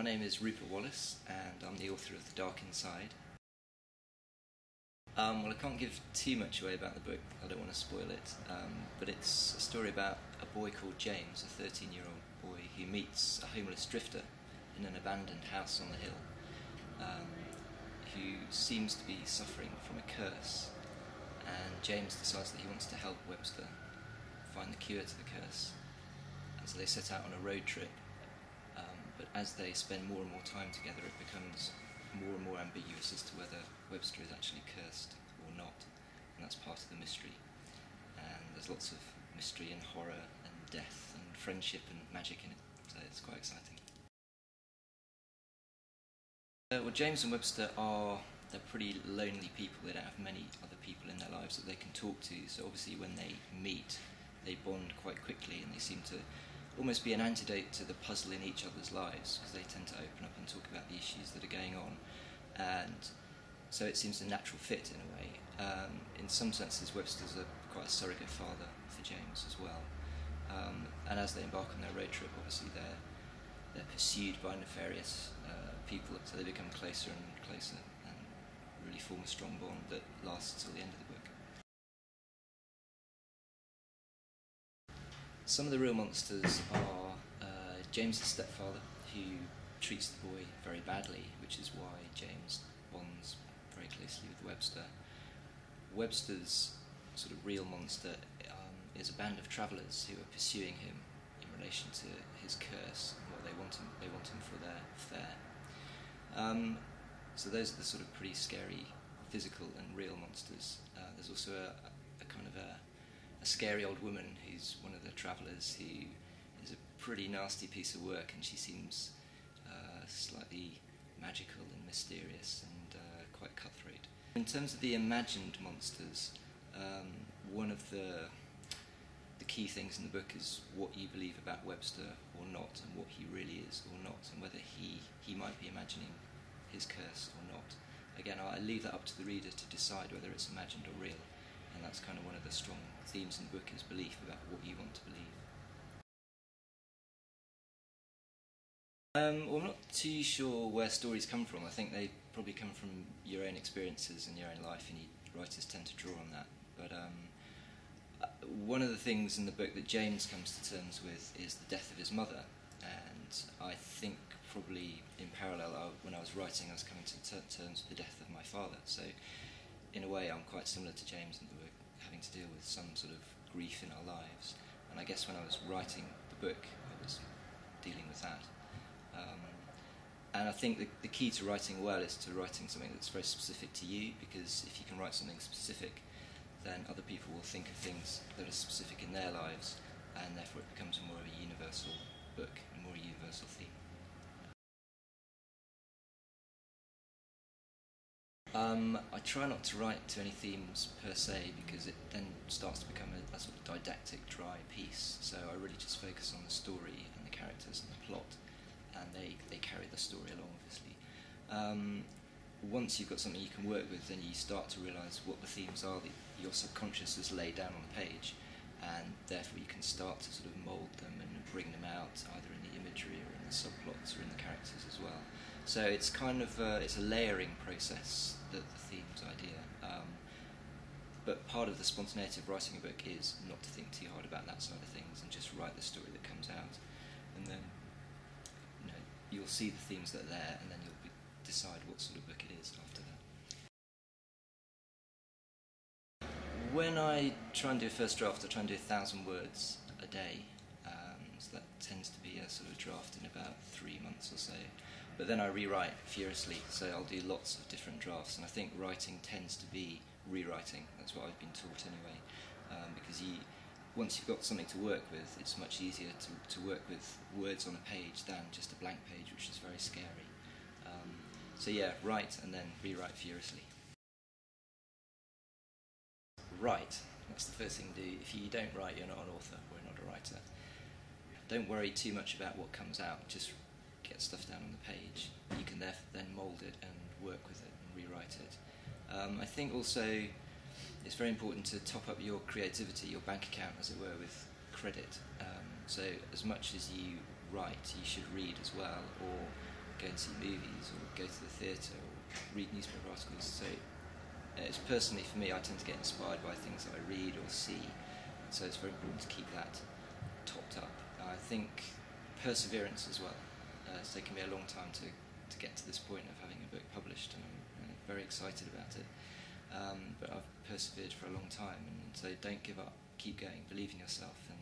my name is Rupert Wallis, and I'm the author of The Dark Inside. Well, I can't give too much away about the book, I don't want to spoil it, but it's a story about a boy called James, a 13-year-old boy who meets a homeless drifter in an abandoned house on the hill, who seems to be suffering from a curse, and James decides that he wants to help Webster find the cure to the curse, and so they set out on a road trip. But as they spend more and more time together, it becomes more and more ambiguous as to whether Webster is actually cursed or not, and that's part of the mystery. And there's lots of mystery and horror and death and friendship and magic in it, so it's quite exciting. Well, James and Webster they're pretty lonely people. They don't have many other people in their lives that they can talk to, so obviously when they meet, they bond quite quickly, and they seem to almost be an antidote to the puzzle in each other's lives, because they tend to open up and talk about the issues that are going on, and so it seems a natural fit in a way. In some senses, Webster's quite a surrogate father for James as well, and as they embark on their road trip, obviously they're pursued by nefarious people, so they become closer and closer and really form a strong bond that lasts till the end of the book. Some of the real monsters are James's stepfather, who treats the boy very badly, which is why James bonds very closely with Webster. Webster's sort of real monster is a band of travellers who are pursuing him in relation to his curse, and what they want him for their affair. So those are the sort of pretty scary physical and real monsters. There's also a kind of a scary old woman who's one of the travellers, who is a pretty nasty piece of work, and she seems slightly magical and mysterious and quite cutthroat. In terms of the imagined monsters, one of the key things in the book is what you believe about Webster or not, and what he really is or not, and whether he might be imagining his curse or not. Again, I leave that up to the reader to decide whether it's imagined or real. And that's kind of one of the strong themes in the book, is belief about what you want to believe. Well, I'm not too sure where stories come from. I think they probably come from your own experiences and your own life, and writers tend to draw on that. But one of the things in the book that James comes to terms with is the death of his mother, and I think probably in parallel, when I was writing, I was coming to terms with the death of my father. So in a way, I'm quite similar to James in the book, having to deal with some sort of grief in our lives. And I guess when I was writing the book, I was dealing with that. And I think the key to writing well is to writing something that's very specific to you, because if you can write something specific, then other people will think of things that are specific in their lives, and therefore it becomes more of a universal book, a more universal theme. I try not to write to any themes per se, because it then starts to become a sort of didactic, dry piece. So I really just focus on the story and the characters and the plot, and they carry the story along, obviously. Once you've got something you can work with, then you start to realise what the themes are that your subconscious has laid down on the page, and therefore you can start to sort of mould them and bring them out, either in the imagery or in the subplots or in the characters as well. So it's kind of it's a layering process, the themes idea. But part of the spontaneity of writing a book is not to think too hard about that side of things, and just write the story that comes out, and then you'll see the themes that are there, and then you'll decide what sort of book it is after that. When I try and do a first draft, I try and do 1,000 words a day. So that tends to be a sort of draft in about 3 months or so. But then I rewrite furiously, so I'll do lots of different drafts, and I think writing tends to be rewriting. That's what I've been taught anyway, because once you've got something to work with, it's much easier to work with words on a page than just a blank page, which is very scary. So yeah, write and then rewrite furiously. Write, that's the first thing to do. If you don't write, you're not an author, or not a writer. Don't worry too much about what comes out, just get stuff down on the page. You can then mould it and work with it and rewrite it. I think also it's very important to top up your creativity, your bank account, as it were, with credit. So as much as you write, you should read as well, or see movies or go to the theatre or read newspaper articles. So it's personally for me, I tend to get inspired by things that I read or see. So it's very important to keep that topped up. I think perseverance as well. It's taken me a long time to get to this point of having a book published, and I'm very excited about it. But I've persevered for a long time, and so don't give up, keep going, believe in yourself, and